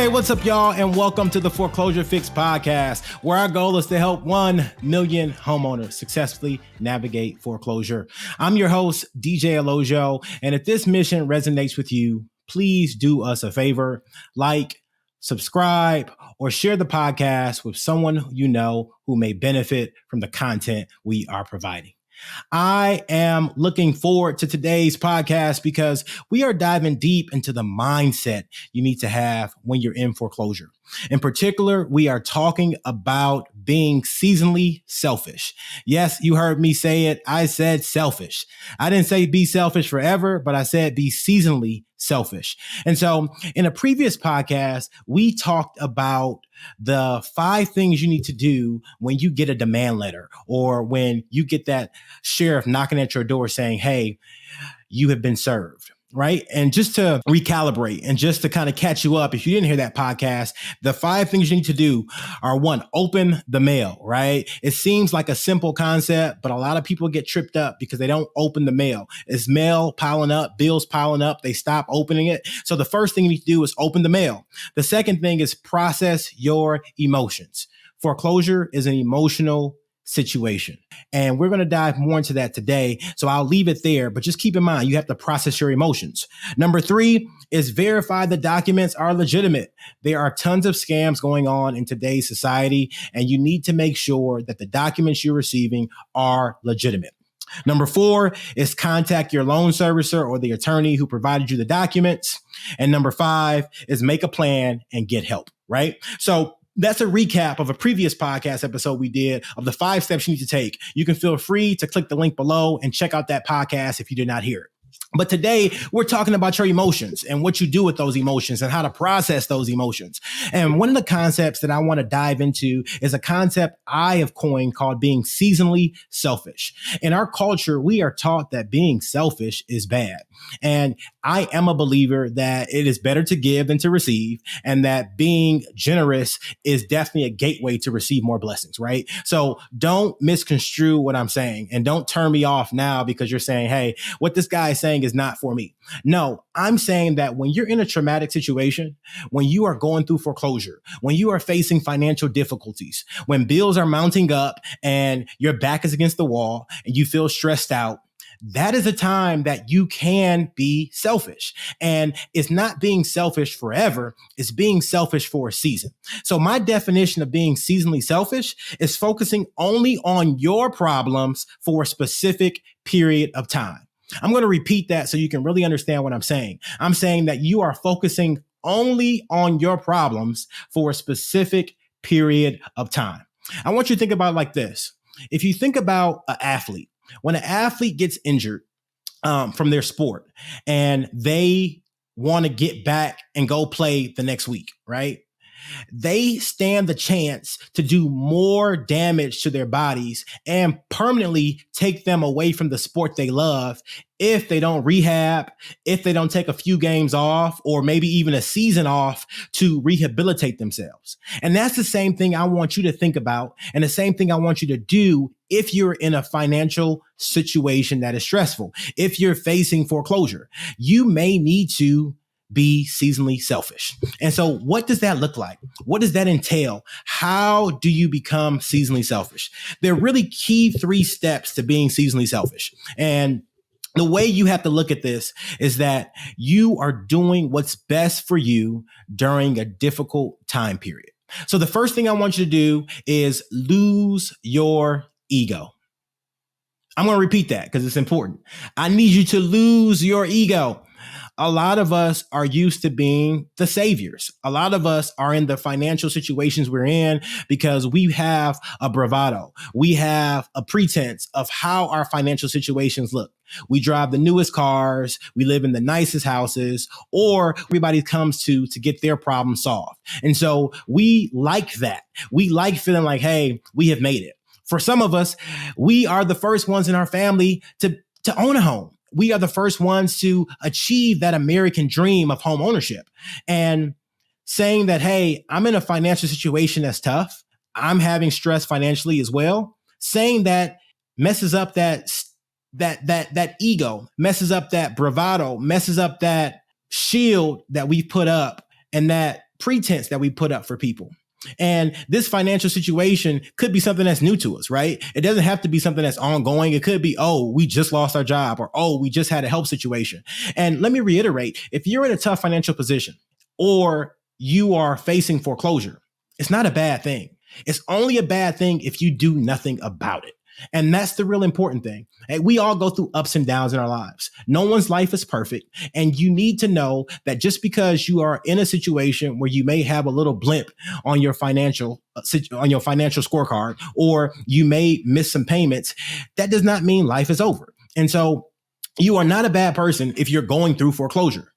Hey, what's up, y'all, and welcome to the Foreclosure Fix Podcast, where our goal is to help 1 million homeowners successfully navigate foreclosure. I'm your host, DJ Olojo, and if this mission resonates with you, please do us a favor, like, subscribe, or share the podcast with someone you know who may benefit from the content we are providing. I am looking forward to today's podcast because we are diving deep into the mindset you need to have when you're in foreclosure. In particular, we are talking about being seasonally selfish. Yes, you heard me say it. I said selfish. I didn't say be selfish forever, but I said be seasonally selfish. And so in a previous podcast, we talked about the 5 things you need to do when you get a demand letter or when you get that sheriff knocking at your door saying, hey, you have been served. Right. And just to recalibrate and just to kind of catch you up, if you didn't hear that podcast, the 5 things you need to do are 1, open the mail. Right. It seems like a simple concept, but a lot of people get tripped up because they don't open the mail. It's mail piling up, bills piling up. They stop opening it. So the first thing you need to do is open the mail. The second thing is process your emotions. Foreclosure is an emotional situation. And we're going to dive more into that today. So I'll leave it there, but just keep in mind, you have to process your emotions. Number 3 is verify the documents are legitimate. There are tons of scams going on in today's society, and you need to make sure that the documents you're receiving are legitimate. Number 4 is contact your loan servicer or the attorney who provided you the documents. And number 5 is make a plan and get help, right? So that's a recap of a previous podcast episode we did of the 5 steps you need to take. You can feel free to click the link below and check out that podcast if you did not hear it. But today we're talking about your emotions and what you do with those emotions and how to process those emotions. And one of the concepts that I want to dive into is a concept I have coined called being seasonally selfish. In our culture, we are taught that being selfish is bad. And I am a believer that it is better to give than to receive, and that being generous is definitely a gateway to receive more blessings, right? So don't misconstrue what I'm saying, and don't turn me off now because you're saying, hey, what this guy is saying is not for me. No, I'm saying that when you're in a traumatic situation, when you are going through foreclosure, when you are facing financial difficulties, when bills are mounting up and your back is against the wall and you feel stressed out, that is a time that you can be selfish. And it's not being selfish forever. It's being selfish for a season. So my definition of being seasonally selfish is focusing only on your problems for a specific period of time. I'm going to repeat that so you can really understand what I'm saying. I'm saying that you are focusing only on your problems for a specific period of time. I want you to think about it like this. If you think about an athlete, when an athlete gets injured from their sport and they want to get back and go play the next week, right? They stand the chance to do more damage to their bodies and permanently take them away from the sport they love if they don't rehab, if they don't take a few games off, or maybe even a season off to rehabilitate themselves. And that's the same thing I want you to think about, and the same thing I want you to do if you're in a financial situation that is stressful. If you're facing foreclosure, you may need to be seasonally selfish. And so what does that look like? What does that entail? How do you become seasonally selfish? There are really key 3 steps to being seasonally selfish. And the way you have to look at this is that you are doing what's best for you during a difficult time period. So the first thing I want you to do is lose your ego. I'm going to repeat that because it's important. I need you to lose your ego. A lot of us are used to being the saviors. A lot of us are in the financial situations we're in because we have a bravado. We have a pretense of how our financial situations look. We drive the newest cars. We live in the nicest houses, or everybody comes to get their problem solved. And so we like that. We like feeling like, hey, we have made it. For some of us, we are the first ones in our family to own a home. We are the first ones to achieve that American dream of home ownership. And saying that, hey, I'm in a financial situation that's tough. I'm having stress financially as well. Saying that messes up that ego, messes up that bravado, messes up that shield that we've put up, and that pretense that we put up for people. And this financial situation could be something that's new to us, right? It doesn't have to be something that's ongoing. It could be, oh, we just lost our job, or, oh, we just had a health situation. And let me reiterate, if you're in a tough financial position or you are facing foreclosure, it's not a bad thing. It's only a bad thing if you do nothing about it. And that's the real important thing. Hey, we all go through ups and downs in our lives. No one's life is perfect. And you need to know that just because you are in a situation where you may have a little blimp on your financial scorecard, or you may miss some payments, that does not mean life is over. And so you are not a bad person if you're going through foreclosure.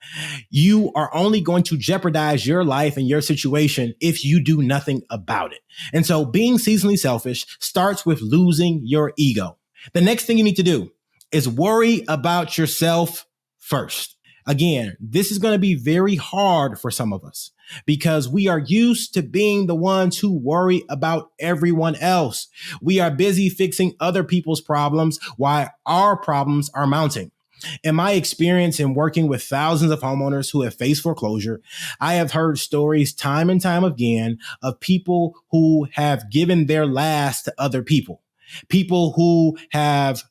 You are only going to jeopardize your life and your situation if you do nothing about it. And so being seasonally selfish starts with losing your ego. The next thing you need to do is worry about yourself first. Again, this is going to be very hard for some of us because we are used to being the ones who worry about everyone else. We are busy fixing other people's problems while our problems are mounting. In my experience in working with thousands of homeowners who have faced foreclosure, I have heard stories time and time again of people who have given their last to other people who have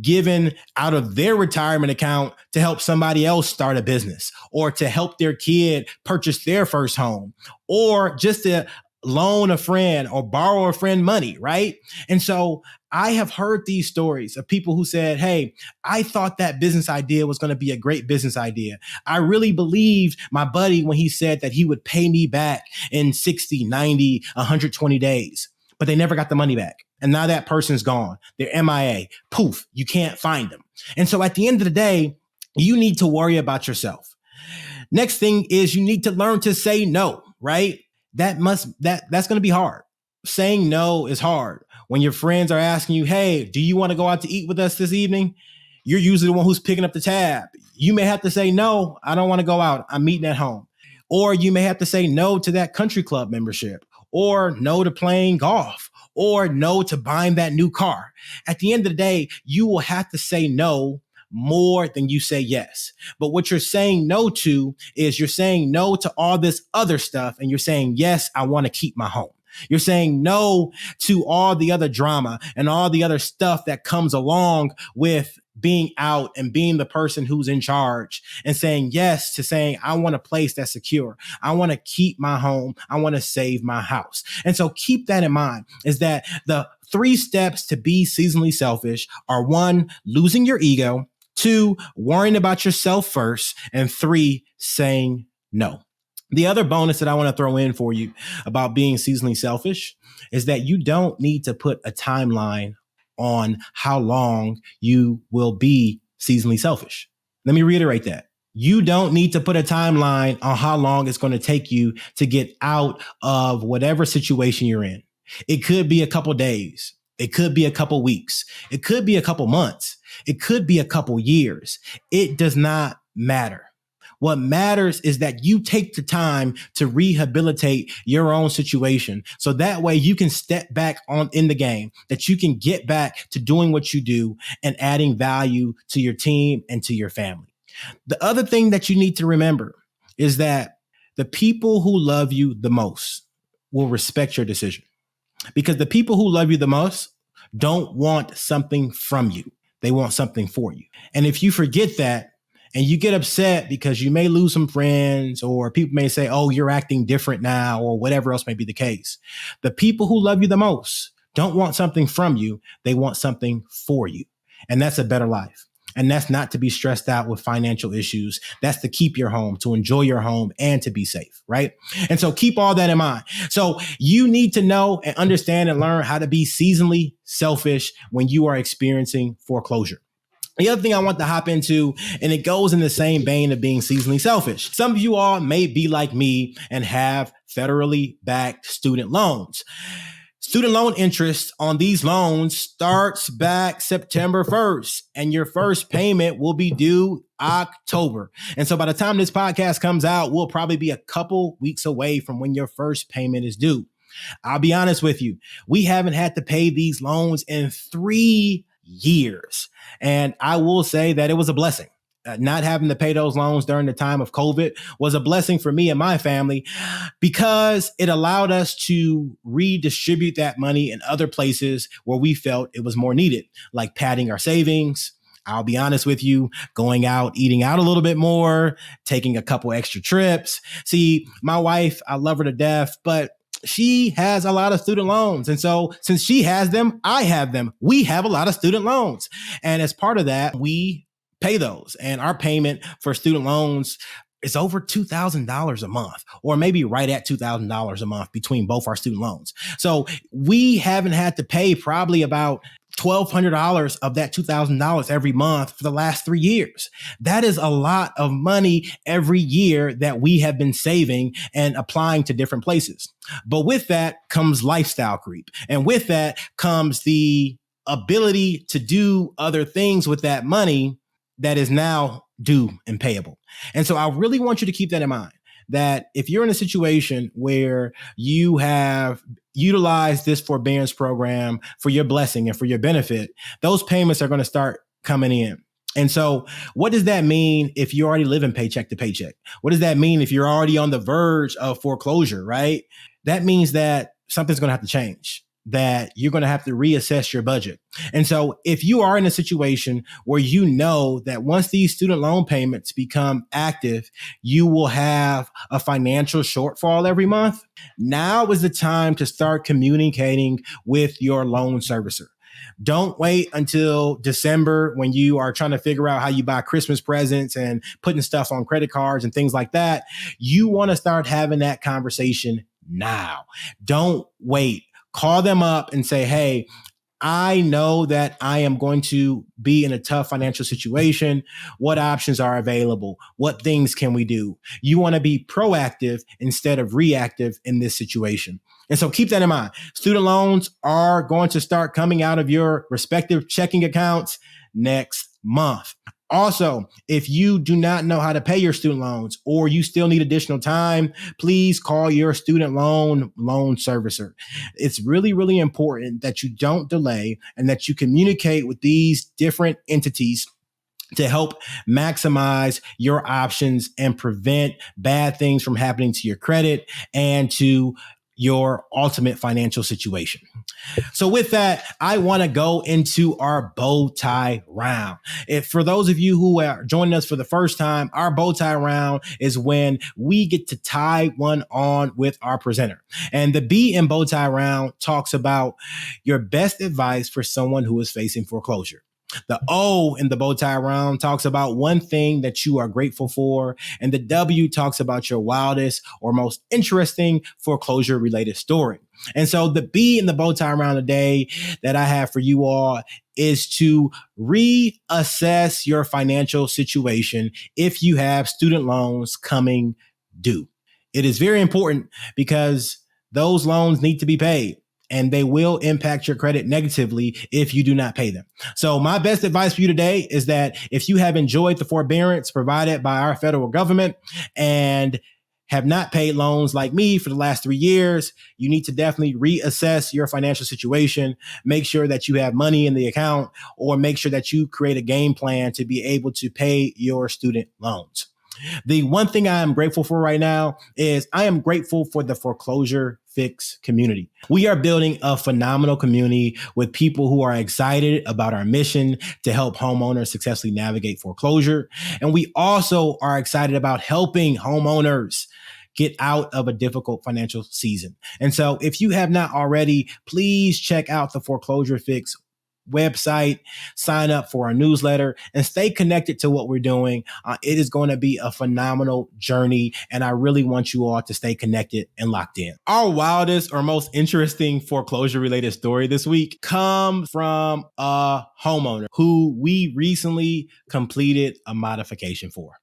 given out of their retirement account to help somebody else start a business, or to help their kid purchase their first home, or just to loan a friend or borrow a friend money, right? And so I have heard these stories of people who said, hey, I thought that business idea was going to be a great business idea. I really believed my buddy when he said that he would pay me back in 60, 90, 120 days, but they never got the money back. And now that person's gone. They're MIA. Poof, you can't find them. And so at the end of the day, you need to worry about yourself. Next thing is you need to learn to say no, right? That's going to be hard. Saying no is hard. When your friends are asking you, hey, do you want to go out to eat with us this evening? You're usually the one who's picking up the tab. You may have to say, no, I don't want to go out. I'm meeting at home. Or you may have to say no to that country club membership, or no to playing golf, or no to buying that new car. At the end of the day, you will have to say no more than you say yes. But what you're saying no to is you're saying no to all this other stuff, and you're saying, yes, I want to keep my home. You're saying no to all the other drama and all the other stuff that comes along with being out and being the person who's in charge, and saying yes to saying, I want a place that's secure. I want to keep my home. I want to save my house. And so keep that in mind, is that the 3 steps to be seasonally selfish are: 1, losing your ego; 2, worrying about yourself first; and 3, saying no. The other bonus that I want to throw in for you about being seasonally selfish is that you don't need to put a timeline on how long you will be seasonally selfish. Let me reiterate that. You don't need to put a timeline on how long it's going to take you to get out of whatever situation you're in. It could be a couple days. It could be a couple weeks. It could be a couple months. It could be a couple years. It does not matter. What matters is that you take the time to rehabilitate your own situation, so that way you can step back on in the game, that you can get back to doing what you do and adding value to your team and to your family. The other thing that you need to remember is that the people who love you the most will respect your decision, because the people who love you the most don't want something from you. They want something for you. And if you forget that, and you get upset because you may lose some friends, or people may say, oh, you're acting different now, or whatever else may be the case, the people who love you the most don't want something from you. They want something for you. And that's a better life. And that's not to be stressed out with financial issues. That's to keep your home, to enjoy your home, and to be safe, right? And so keep all that in mind. So you need to know and understand and learn how to be seasonally selfish when you are experiencing foreclosure. The other thing I want to hop into, and it goes in the same vein of being seasonally selfish. Some of you all may be like me and have federally backed student loans. Student loan interest on these loans starts back September 1st, and your first payment will be due October. And so by the time this podcast comes out, we'll probably be a couple weeks away from when your first payment is due. I'll be honest with you. We haven't had to pay these loans in 3 years. And I will say that it was a blessing. not having to pay those loans during the time of COVID was a blessing for me and my family because it allowed us to redistribute that money in other places where we felt it was more needed, like padding our savings. I'll be honest with you, going out, eating out a little bit more, taking a couple extra trips. See, my wife, I love her to death, but she has a lot of student loans. And so since she has them, I have them. We have a lot of student loans. And as part of that, we pay those. And our payment for student loans is over $2,000 a month, or maybe right at $2,000 a month between both our student loans. So we haven't had to pay probably about $1,200 of that $2,000 every month for the last 3 years. That is a lot of money every year that we have been saving and applying to different places. But with that comes lifestyle creep. And with that comes the ability to do other things with that money that is now due and payable. And so I really want you to keep that in mind, that if you're in a situation where you have utilized this forbearance program for your blessing and for your benefit, those payments are going to start coming in. And so what does that mean if you're already living paycheck to paycheck? What does that mean if you're already on the verge of foreclosure, right? That means that something's going to have to change, that you're going to have to reassess your budget. And so if you are in a situation where you know that once these student loan payments become active, you will have a financial shortfall every month, now is the time to start communicating with your loan servicer. Don't wait until December when you are trying to figure out how you buy Christmas presents and putting stuff on credit cards and things like that. You want to start having that conversation now. Don't wait. Call them up and say, hey, I know that I am going to be in a tough financial situation. What options are available? What things can we do? You want to be proactive instead of reactive in this situation. And so keep that in mind. Student loans are going to start coming out of your respective checking accounts next month. Also, if you do not know how to pay your student loans or you still need additional time, please call your student loan servicer. It's really, really important that you don't delay and that you communicate with these different entities to help maximize your options and prevent bad things from happening to your credit and to your ultimate financial situation. So with that, I want to go into our bow tie round. For those of you who are joining us for the first time, our bow tie round is when we get to tie one on with our presenter. And the B in bow tie round talks about your best advice for someone who is facing foreclosure. The O in the bow tie round talks about one thing that you are grateful for. And the W talks about your wildest or most interesting foreclosure related story. And so the B in the bow tie round today that I have for you all is to reassess your financial situation if you have student loans coming due. It is very important because those loans need to be paid, and they will impact your credit negatively if you do not pay them. So my best advice for you today is that if you have enjoyed the forbearance provided by our federal government and have not paid loans like me for the last 3 years, you need to definitely reassess your financial situation. Make sure that you have money in the account, or make sure that you create a game plan to be able to pay your student loans. The one thing I am grateful for right now is I am grateful for the Foreclosure Fix community. We are building a phenomenal community with people who are excited about our mission to help homeowners successfully navigate foreclosure. And we also are excited about helping homeowners get out of a difficult financial season. And so if you have not already, please check out the Foreclosure Fix website, sign up for our newsletter, and stay connected to what we're doing. It is going to be a phenomenal journey, and I really want you all to stay connected and locked in. Our wildest or most interesting foreclosure related story this week comes from a homeowner who we recently completed a modification for.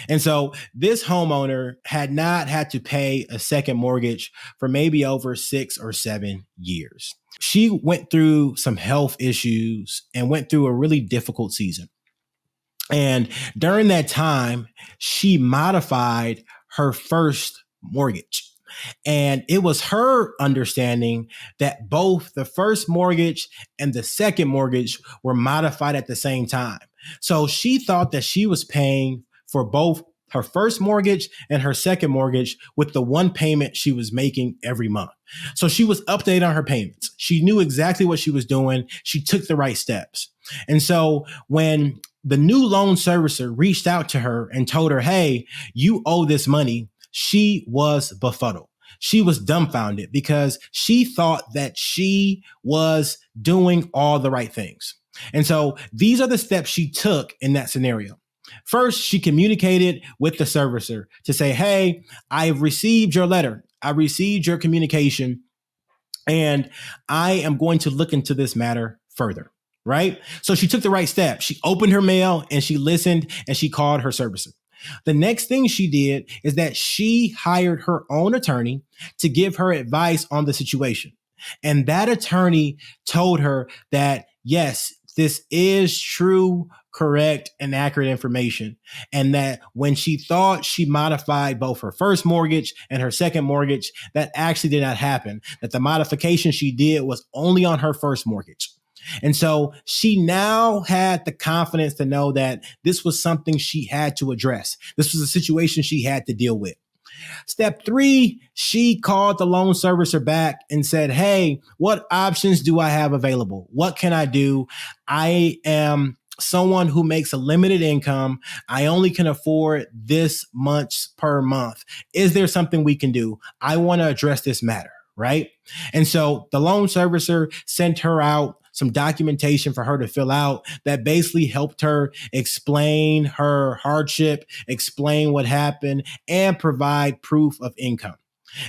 And so this homeowner had not had to pay a second mortgage for maybe over 6 or 7 years. She went through some health issues and went through a really difficult season. And during that time, she modified her first mortgage. And it was her understanding that both the first mortgage and the second mortgage were modified at the same time. So she thought that she was paying for both her first mortgage and her second mortgage with the one payment she was making every month. So she was updated on her payments. She knew exactly what she was doing. She took the right steps. And so when the new loan servicer reached out to her and told her, hey, you owe this money, she was befuddled. She was dumbfounded because she thought that she was doing all the right things. And so these are the steps she took in that scenario. First, she communicated with the servicer to say, hey, I've received your letter. I received your communication, and I am going to look into this matter further. Right? So she took the right step. She opened her mail and she listened and she called her servicer. The next thing she did is that she hired her own attorney to give her advice on the situation. And that attorney told her that, yes, this is true, correct, and accurate information. And that when she thought she modified both her first mortgage and her second mortgage, that actually did not happen. That the modification she did was only on her first mortgage. And so she now had the confidence to know that this was something she had to address. This was a situation she had to deal with. Step 3, she called the loan servicer back and said, hey, what options do I have available? What can I do? I am someone who makes a limited income. I only can afford this much per month. Is there something we can do? I want to address this matter, right? And so the loan servicer sent her out some documentation for her to fill out that basically helped her explain her hardship, explain what happened, and provide proof of income.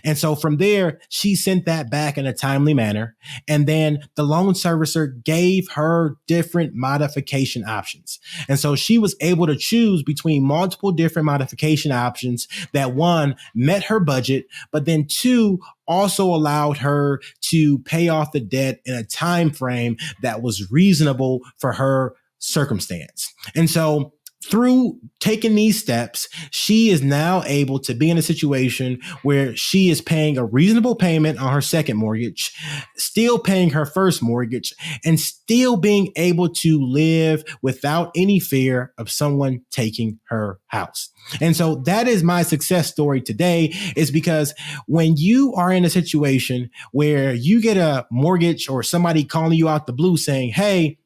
And so from there, she sent that back in a timely manner. And then the loan servicer gave her different modification options. And so she was able to choose between multiple different modification options that, one, met her budget, but then two, also allowed her to pay off the debt in a time frame that was reasonable for her circumstance. And so through taking these steps, she is now able to be in a situation where she is paying a reasonable payment on her second mortgage, still paying her first mortgage, and still being able to live without any fear of someone taking her house. And so that is my success story today, is because when you are in a situation where you get a mortgage or somebody calling you out the blue saying, hey,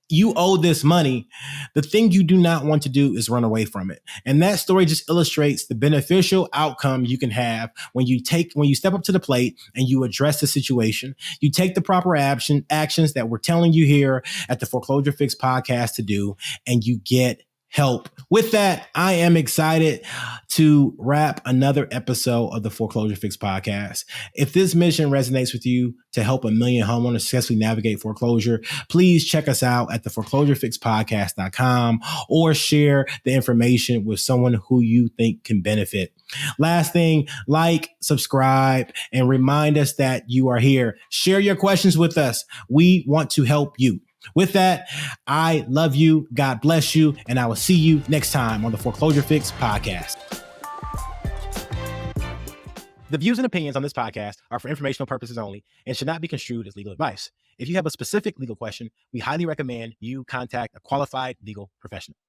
you owe this money, the thing you do not want to do is run away from it. And that story just illustrates the beneficial outcome you can have when you step up to the plate and you address the situation. You take the proper actions that we're telling you here at the Foreclosure Fix Podcast to do, and you get help. With that, I am excited to wrap another episode of the Foreclosure Fix Podcast. If this mission resonates with you to help 1 million homeowners successfully navigate foreclosure, please check us out at the foreclosurefixpodcast.com or share the information with someone who you think can benefit. Last thing, like, subscribe, and remind us that you are here. Share your questions with us. We want to help you. With that, I love you. God bless you. And I will see you next time on the Foreclosure Fix Podcast. The views and opinions on this podcast are for informational purposes only and should not be construed as legal advice. If you have a specific legal question, we highly recommend you contact a qualified legal professional.